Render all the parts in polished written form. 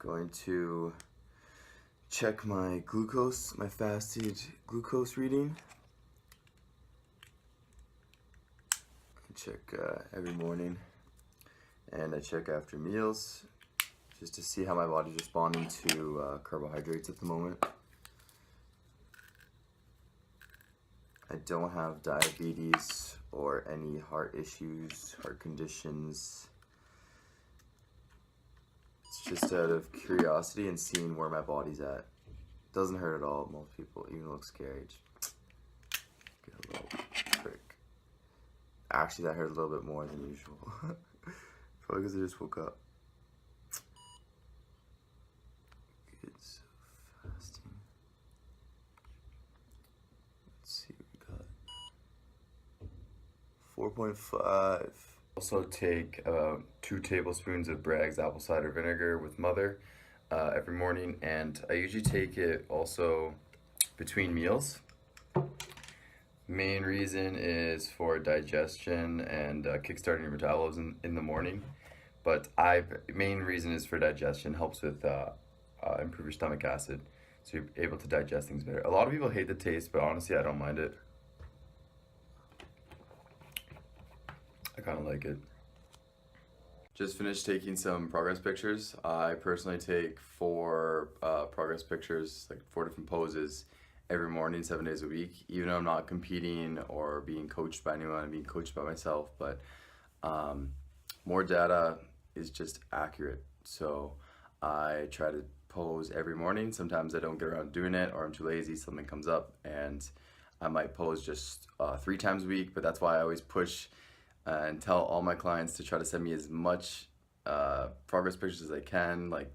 Going to check my glucose, my fasted glucose reading. I check every morning, and I check after meals just to see how my body's responding to carbohydrates at the moment. I don't have diabetes or any heart issues, heart conditions. It's just out of curiosity and seeing where my body's at. Doesn't hurt at all, most people, even look scary. Just get a little prick. Actually, that hurt a little bit more than usual. Probably because I just woke up. Good, so fasting. Let's see what we got. 4.5. Also take 2 tablespoons of Bragg's apple cider vinegar with Mother every morning, and I usually take it also between meals. Main reason is for digestion and kickstarting your metabolism in the morning, but main reason is for digestion. Helps with improve your stomach acid, so you're able to digest things better. A lot of people hate the taste, but honestly I don't mind it. I kind of like it. Just finished taking some progress pictures. I personally take 4 progress pictures, like 4 different poses every morning, 7 days a week. Even though I'm not competing or being coached by anyone, I'm being coached by myself, but more data is just accurate. So I try to pose every morning. Sometimes I don't get around doing it, or I'm too lazy, something comes up, and I might pose just 3 times a week, but that's why I always push and tell all my clients to try to send me as much progress pictures as they can. Like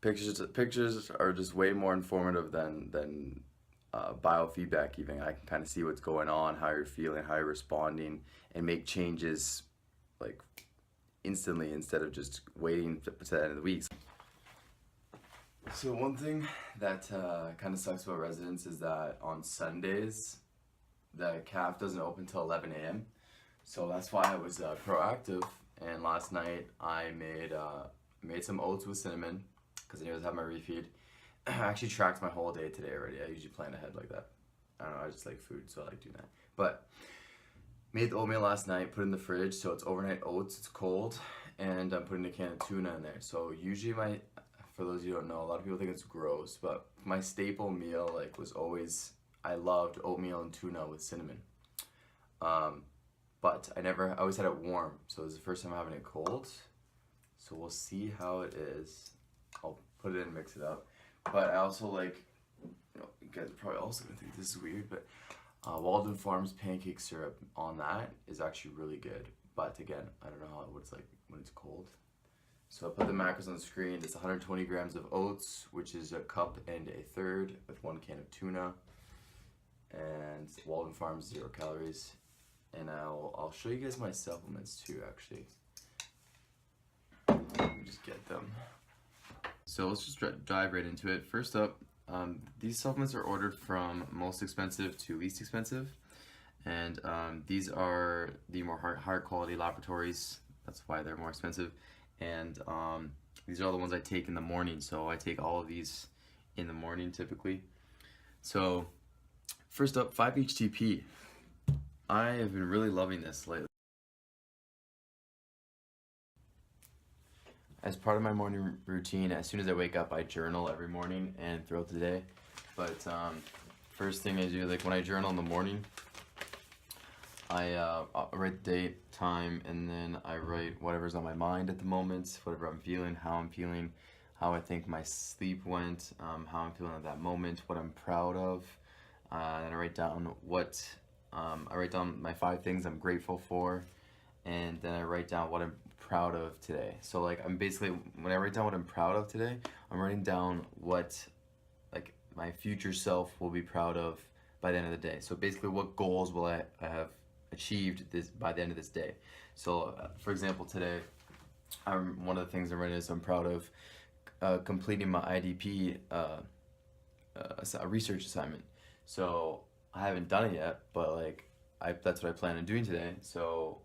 pictures are just way more informative than biofeedback. Even I can kind of see what's going on, how you're feeling, how you're responding, and make changes like instantly instead of just waiting to the end of the week. So one thing that kind of sucks about residents is that on Sundays the calf doesn't open till 11 a.m. So that's why I was proactive, and last night I made some oats with cinnamon because I knew I was having my refeed. I actually tracked my whole day today already. I usually plan ahead like that. I don't know, I just like food, so I like doing that. But made the oatmeal last night, put it in the fridge, so it's overnight oats, it's cold, and I'm putting a can of tuna in there. So usually for those of you who don't know, a lot of people think it's gross, but my staple meal was always, I loved oatmeal and tuna with cinnamon. But I always had it warm, so this is the first time I'm having it cold. So we'll see how it is. I'll put it in and mix it up. But I also you guys are probably also gonna think this is weird, but Walden Farms pancake syrup on that is actually really good. But again, I don't know what it's like when it's cold. So I put the macros on the screen. It's 120 grams of oats, which is 1.33 cups with 1 can of tuna. And Walden Farms 0 calories. And I'll show you guys my supplements too, actually. Let me just get them. So let's just dive right into it. First up, these supplements are ordered from most expensive to least expensive. And these are the more higher quality laboratories. That's why they're more expensive. And these are all the ones I take in the morning. So I take all of these in the morning typically. So first up, 5-HTP. I have been really loving this lately. As part of my morning routine, as soon as I wake up, I journal every morning and throughout the day. But first thing I do, when I journal in the morning, I write the date, time, and then I write whatever's on my mind at the moment, whatever I'm feeling, how I think my sleep went, how I'm feeling at that moment, what I'm proud of. Then I write down my 5 things I'm grateful for, and then I write down what I'm proud of today. So I'm basically, when I write down what I'm proud of today, I'm writing down what my future self will be proud of by the end of the day. So basically, what goals will I have achieved by the end of this day. So for example, today, one of the things I'm writing is I'm proud of completing my IDP research assignment. So I haven't done it yet, but that's what I plan on doing today. So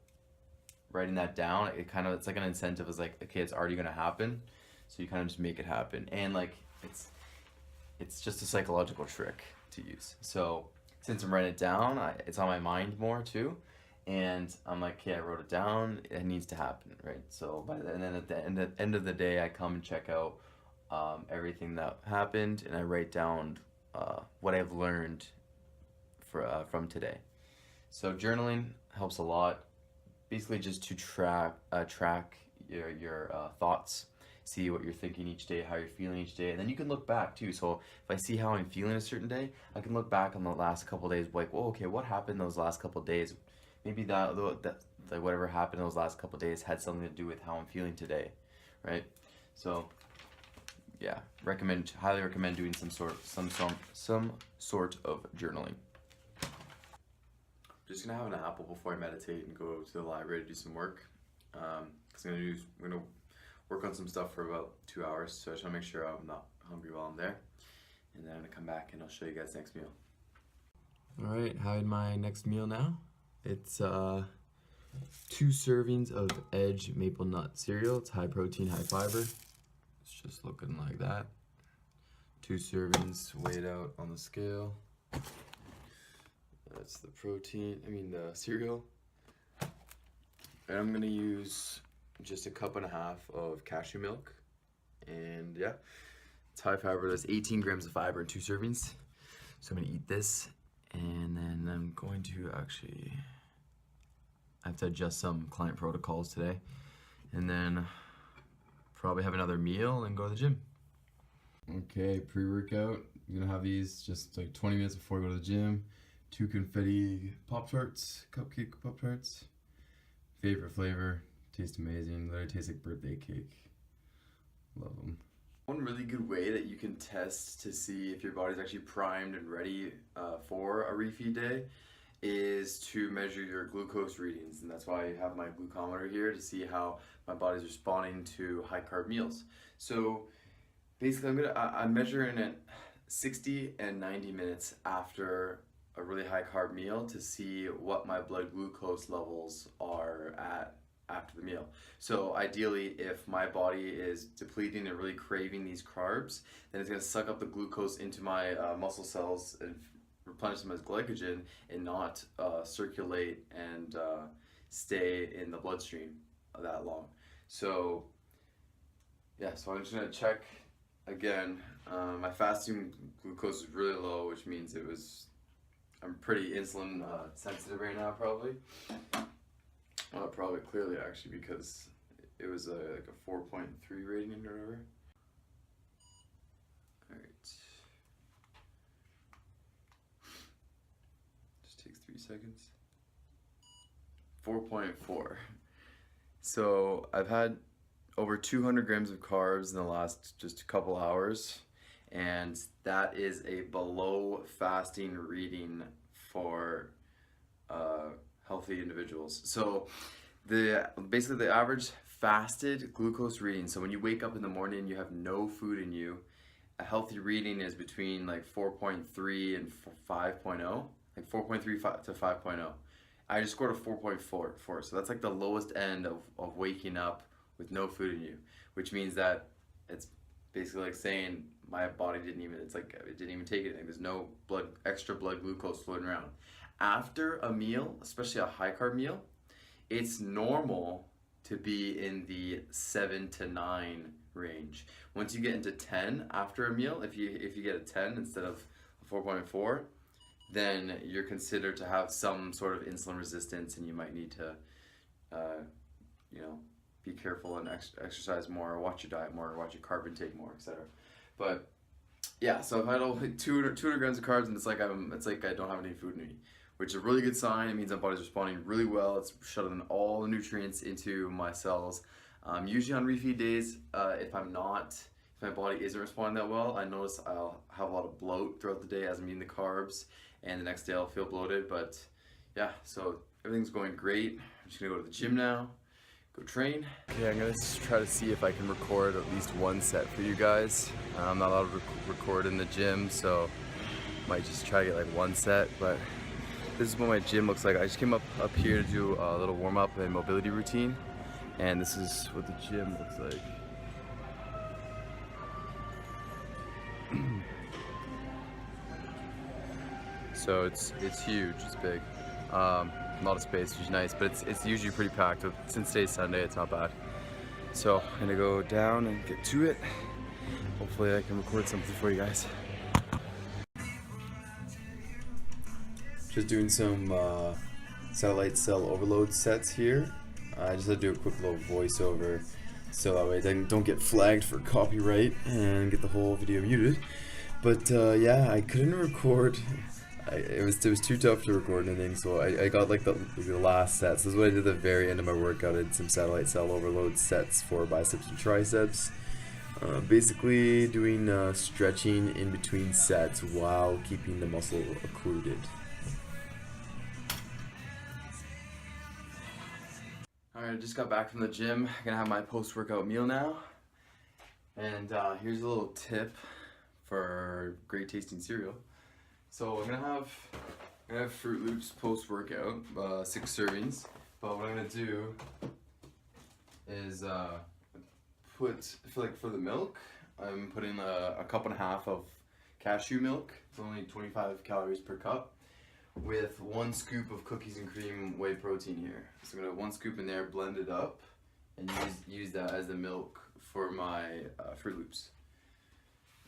writing that down, it's like an incentive. It's like, okay, it's already gonna happen. So you kind of just make it happen, and like it's just a psychological trick to use. So since I'm writing it down, it's on my mind more too, and I'm like, okay, I wrote it down. It needs to happen, right? So and then at the end of the day, I come and check out everything that happened, and I write down what I've learned from today. So journaling helps a lot. Basically, just to track your thoughts, see what you're thinking each day, how you're feeling each day, and then you can look back too. So if I see how I'm feeling a certain day, I can look back on the last couple of days, like, well, okay, what happened those last couple of days? Maybe that like whatever happened those last couple of days had something to do with how I'm feeling today, right? So yeah, highly recommend doing some sort of journaling. Just gonna have an apple before I meditate and go to the library to do some work. Cause I'm gonna work on some stuff for about 2 hours, so I just wanna make sure I'm not hungry while I'm there. And then I'm gonna come back and I'll show you guys the next meal. All right, having my next meal now. It's 2 servings of Edge maple nut cereal. It's high protein, high fiber. It's just looking like that. 2 servings weighed out on the scale. That's the the cereal. And I'm gonna use just a 1.5 cups of cashew milk. And yeah, it's high fiber. There's 18 grams of fiber in 2 servings. So I'm gonna eat this, and then I'm going to I have to adjust some client protocols today. And then probably have another meal and go to the gym. Okay, pre-workout. I'm gonna have these just like 20 minutes before I go to the gym. 2 confetti Pop-Tarts, cupcake Pop-Tarts. Favorite flavor, tastes amazing. Literally tastes like birthday cake. Love them. One really good way that you can test to see if your body's actually primed and ready for a refeed day is to measure your glucose readings, and that's why I have my glucometer here to see how my body's responding to high carb meals. So basically I'm measuring it 60 and 90 minutes after a really high carb meal to see what my blood glucose levels are at after the meal. So ideally, if my body is depleting and really craving these carbs, then it's going to suck up the glucose into my muscle cells and replenish them as glycogen and not circulate and stay in the bloodstream that long. So yeah, so I'm just going to check again. My fasting glucose is really low, which means I'm pretty insulin sensitive right now, probably. Probably clearly actually, because it was like a 4.3 rating or whatever. Alright. Just takes 3 seconds. 4.4. So I've had over 200 grams of carbs in the last just a couple hours, and that is a below fasting reading for healthy individuals. So basically the average fasted glucose reading, so when you wake up in the morning and you have no food in you, a healthy reading is between like 4.3 and 5.0, like 4.3 to 5.0. I just scored a 4.4, so that's like the lowest end of waking up with no food in you, which means that it's basically like saying my body it didn't even take anything. There's no extra blood glucose floating around. After a meal, especially a high carb meal, it's normal to be in the 7 to 9 range. Once you get into 10 after a meal, if you get a 10 instead of a 4.4, then you're considered to have some sort of insulin resistance, and you might need to be careful and exercise more, or watch your diet more, or watch your carb intake more, etc. But yeah, so I've had only 200 grams of carbs, and it's like I don't have any food in me, which is a really good sign. It means my body's responding really well. It's shutting all the nutrients into my cells. Usually on refeed days, if my body isn't responding that well, I notice I'll have a lot of bloat throughout the day as I'm eating the carbs, and the next day I'll feel bloated. But yeah, so everything's going great. I'm just gonna go to the gym now, go train. Okay, I'm gonna try to see if I can record at least one set for you guys. I'm not allowed to record in the gym, so might just try to get like one set, but this is what my gym looks like. I just came up here to do a little warm up and mobility routine, and this is what the gym looks like. so it's huge, it's big. A lot of space, which is nice, but it's usually pretty packed. Since today's Sunday, it's not bad. So I'm gonna go down and get to it. Hopefully I can record something for you guys. Just doing some satellite cell overload sets here. I just had to do a quick little voiceover so that way I don't get flagged for copyright and get the whole video muted. But yeah, I couldn't record. It was too tough to record anything, so I got like the last sets. This is what I did at the very end of my workout. I did some satellite cell overload sets for biceps and triceps. Basically doing stretching in between sets while keeping the muscle occluded. Alright, I just got back from the gym. I'm gonna have my post-workout meal now. And here's a little tip for great tasting cereal. So I'm gonna have Fruit Loops post-workout, 6 servings. But what I'm gonna do is for the milk, I'm putting a cup and a half of cashew milk. It's only 25 calories per cup, with 1 scoop of cookies and cream whey protein here. So I'm gonna have 1 scoop in there, blend it up, and use that as the milk for my Fruit Loops,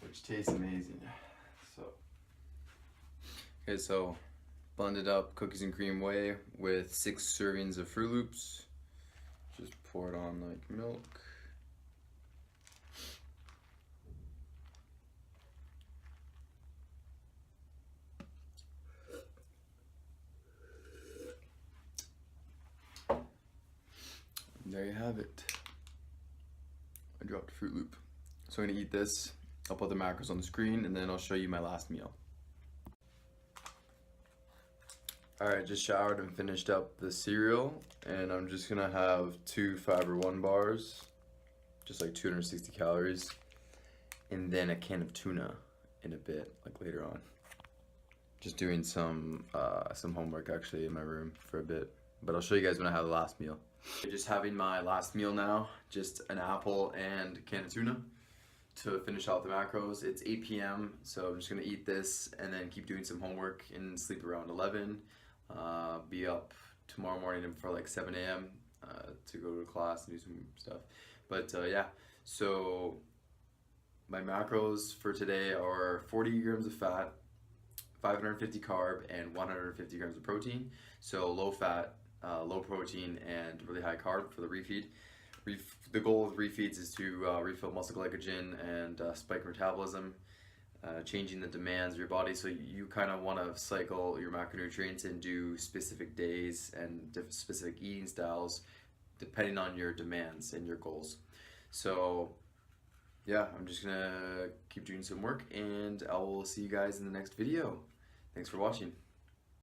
which tastes amazing. Okay, so blended up cookies and cream whey with 6 servings of Fruit Loops. Just pour it on like milk. And there you have it. I dropped a Fruit Loop. So I'm gonna eat this. I'll put the macros on the screen and then I'll show you my last meal. Alright, just showered and finished up the cereal, and I'm just gonna have 2 Fiber One bars, just like 260 calories, and then a can of tuna in a bit, like later on. Just doing some homework actually in my room for a bit, but I'll show you guys when I have the last meal. Just having my last meal now, just an apple and a can of tuna to finish off the macros. It's 8 p.m., so I'm just gonna eat this and then keep doing some homework and sleep around 11. Be up tomorrow morning for like 7 a.m. To go to class and do some stuff. But yeah, so my macros for today are 40 grams of fat, 550 carb, and 150 grams of protein. So low fat, low protein, and really high carb for the refeed. The goal with refeeds is to refill muscle glycogen and spike metabolism, changing the demands of your body. So you kind of want to cycle your macronutrients and do specific days and specific eating styles depending on your demands and your goals. So yeah, I'm just gonna keep doing some work, and I will see you guys in the next video. Thanks for watching.